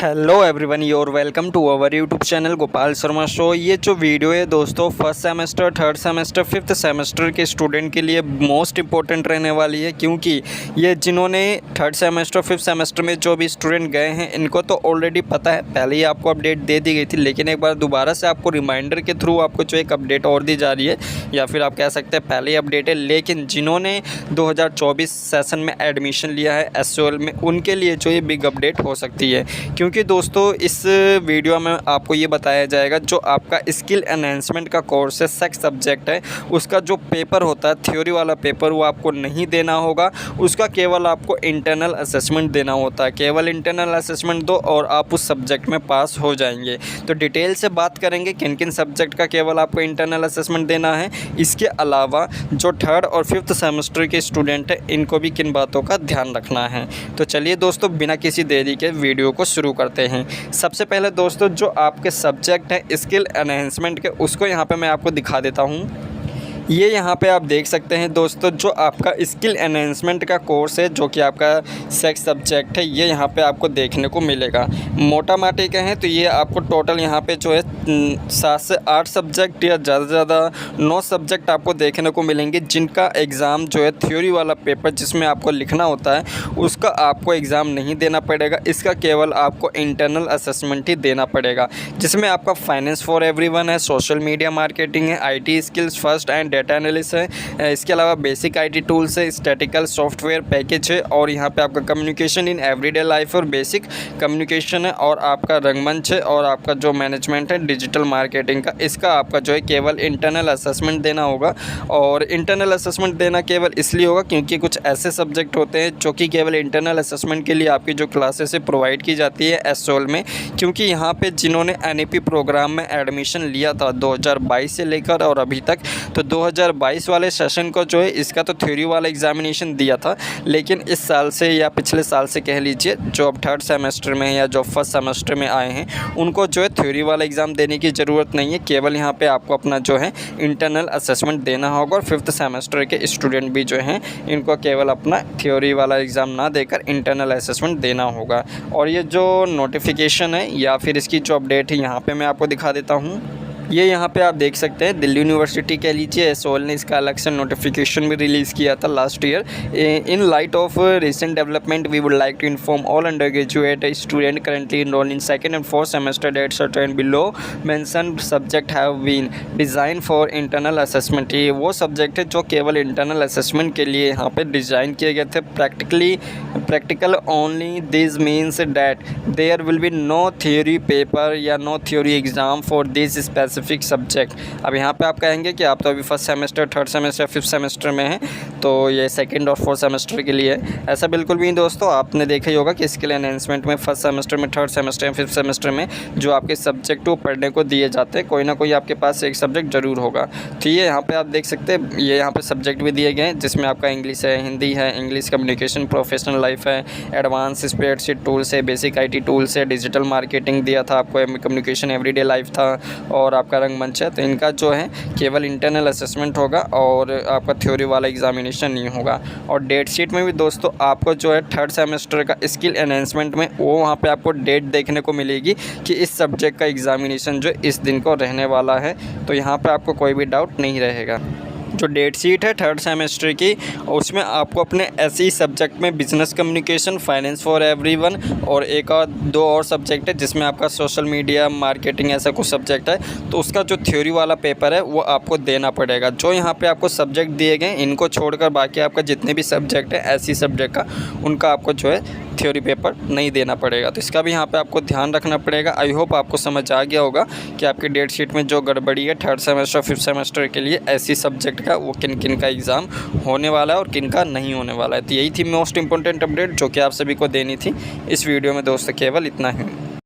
Hello everyone, your welcome to our YouTube channel Gopal Sharma show. ये जो वीडियो है दोस्तों, first semester, third semester, fifth semester के स्टूडेंट के लिए मोस्ट इंपॉर्टेंट रहने वाली है, क्योंकि ये जिन्होंने थर्ड सेमेस्टर फिफ्थ सेमेस्टर में जो भी स्टूडेंट गए हैं इनको तो ऑलरेडी पता है, पहले ही आपको अपडेट दे दी गई थी, लेकिन एक बार दोबारा से आपको रिमाइंडर के थ्रू आपको जो एक अपडेट और दी जा रही है, या फिर आप कह सकते हैं पहले ही अपडेट है। लेकिन जिन्होंने 2024 सेशन में एडमिशन लिया है SOL में, उनके लिए जो ये बिग अपडेट हो सकती है, क्योंकि दोस्तों इस वीडियो में आपको ये बताया जाएगा जो आपका स्किल एनहेंसमेंट का कोर्स है, सेक्स सब्जेक्ट है, उसका जो पेपर होता है थ्योरी वाला पेपर, वो आपको नहीं देना होगा। उसका केवल आपको इंटरनल असेसमेंट देना होता है। केवल इंटरनल असेसमेंट दो और आप उस सब्जेक्ट में पास हो जाएंगे। तो डिटेल से बात करेंगे किन किन सब्जेक्ट का केवल आपको इंटरनल असेसमेंट देना है। इसके अलावा जो थर्ड और फिफ्थ सेमेस्टर के स्टूडेंट हैं इनको भी किन बातों का ध्यान रखना है। तो चलिए दोस्तों, बिना किसी देरी के वीडियो को शुरू करते हैं। सबसे पहले दोस्तों, जो आपके सब्जेक्ट हैं स्किल एनहेंसमेंट के, उसको यहाँ पे मैं आपको दिखा देता हूँ। ये यहाँ पे आप देख सकते हैं दोस्तों, जो आपका स्किल एनहेंसमेंट का कोर्स है जो कि आपका सेक्स सब्जेक्ट है, ये यहाँ पे आपको देखने को मिलेगा। मोटा माटी कहें तो ये आपको टोटल यहाँ पे जो है 7 से 8 सब्जेक्ट या ज़्यादा से ज़्यादा 9 सब्जेक्ट आपको देखने को मिलेंगे, जिनका एग्ज़ाम जो है थ्योरी वाला पेपर जिसमें आपको लिखना होता है, उसका आपको एग्ज़ाम नहीं देना पड़ेगा। इसका केवल आपको इंटरनल असेसमेंट ही देना पड़ेगा, जिसमें आपका फाइनेंस फॉर एवरीवन है, सोशल मीडिया मार्केटिंग है, IT skills first and data analysis है, इसके अलावा बेसिक IT टूल्स है, स्टैटिकल सॉफ्टवेयर पैकेज है, और यहाँ पे आपका कम्युनिकेशन इन एवरीडे लाइफ और बेसिक कम्युनिकेशन है, और आपका रंगमंच है, और आपका जो मैनेजमेंट है डिजिटल मार्केटिंग का, इसका आपका जो है केवल इंटरनल असेसमेंट देना होगा। और इंटरनल असेसमेंट देना केवल इसलिए होगा क्योंकि कुछ ऐसे सब्जेक्ट होते हैं जो कि केवल इंटरनल असेसमेंट के लिए आपकी जो क्लासेस है प्रोवाइड की जाती है SOL में, क्योंकि यहाँ पे जिन्होंने NEP प्रोग्राम में एडमिशन लिया था 2022 से लेकर और अभी तक, तो 2022 वाले सेशन को जो है इसका तो थ्योरी वाला एग्जामिनेशन दिया था, लेकिन इस साल से या पिछले साल से कह लीजिए, जो अब थर्ड सेमेस्टर में या जो फर्स्ट सेमेस्टर में आए हैं उनको जो है थ्योरी वाला एग्ज़ाम देने की ज़रूरत नहीं है। केवल यहाँ पे आपको अपना जो है इंटरनल असेसमेंट देना होगा। और फिफ्थ सेमेस्टर के स्टूडेंट भी जो हैं इनको केवल अपना थ्योरी वाला एग्ज़ाम ना देकर इंटरनल असेसमेंट देना होगा। और ये जो नोटिफिकेशन है या फिर इसकी जो अपडेट है यहाँ पर मैं आपको दिखा देता हूँ। ये यहाँ पे आप देख सकते हैं, दिल्ली यूनिवर्सिटी कह लीजिए, SOL ने इसका अलग से नोटिफिकेशन भी रिलीज़ किया था last year. In light of recent development we would like to inform all undergraduate student currently enrolled in second and fourth semester that certain below mention subject have been design for internal assessment. ये वो subject है जो केवल internal assessment के लिए यहाँ पे design किए गए थे। Practical only, this means that there will be no theory paper या no theory exam for this specific subject. अब यहाँ पे आप कहेंगे कि आप तो अभी first semester, third semester, fifth semester में हैं, तो ये सेकंड और फोर्थ सेमेस्टर के लिए है। ऐसा बिल्कुल भी नहीं दोस्तों, आपने देखा ही होगा कि स्किल एनहेंसमेंट में फर्स्ट सेमेस्टर में, थर्ड सेमेस्टर में, फिफ्थ सेमेस्टर में जो आपके सब्जेक्ट वो पढ़ने को दिए जाते हैं, कोई ना कोई आपके पास एक सब्जेक्ट ज़रूर होगा। तो ये यहाँ पर आप देख सकते हैं, ये यहाँ पर सब्जेक्ट भी दिए गए हैं, जिसमें आपका इंग्लिश है, हिंदी है, इंग्लिश कम्युनिकेशन, प्रोफेशनल लाइफ है, एडवांस स्प्रेडशीट टूल्स है, बेसिक IT टूल्स है, डिजिटल मार्केटिंग दिया था आपको, कम्युनिकेशन एवरीडे लाइफ था, और आपका रंगमंच है। तो इनका जो है केवल इंटरनल असेसमेंट होगा और आपका थ्योरी वाला एग्जामिनेशन नहीं होगा। और डेट शीट में भी दोस्तों आपको जो है थर्ड सेमेस्टर का स्किल एनहेंसमेंट में वो वहाँ पे आपको डेट देखने को मिलेगी कि इस सब्जेक्ट का एग्जामिनेशन जो इस दिन को रहने वाला है। तो यहाँ पे आपको कोई भी डाउट नहीं रहेगा। जो डेट शीट है थर्ड सेमेस्टर की, उसमें आपको अपने ऐसे ही सब्जेक्ट में business communication, finance for everyone और एक और 2 और सब्जेक्ट है जिसमें आपका सोशल मीडिया मार्केटिंग, ऐसा कुछ सब्जेक्ट है, तो उसका जो थ्योरी वाला पेपर है वो आपको देना पड़ेगा। जो यहाँ पे आपको सब्जेक्ट दिए गए इनको छोड़कर बाकी आपका जितने भी सब्जेक्ट है ऐसी सब्जेक्ट का, उनका आपको जो है थ्योरी पेपर नहीं देना पड़ेगा। तो इसका भी यहाँ पे आपको ध्यान रखना पड़ेगा। आई होप आपको समझ आ गया होगा कि आपकी डेट शीट में जो गड़बड़ी है थर्ड सेमेस्टर, फिफ्थ सेमेस्टर के लिए ऐसी सब्जेक्ट का वो किन किन का एग्ज़ाम होने वाला है और किन का नहीं होने वाला है। तो यही थी मोस्ट इंपॉर्टेंट अपडेट जो कि आप सभी को देनी थी इस वीडियो में दोस्तों। केवल इतना ही।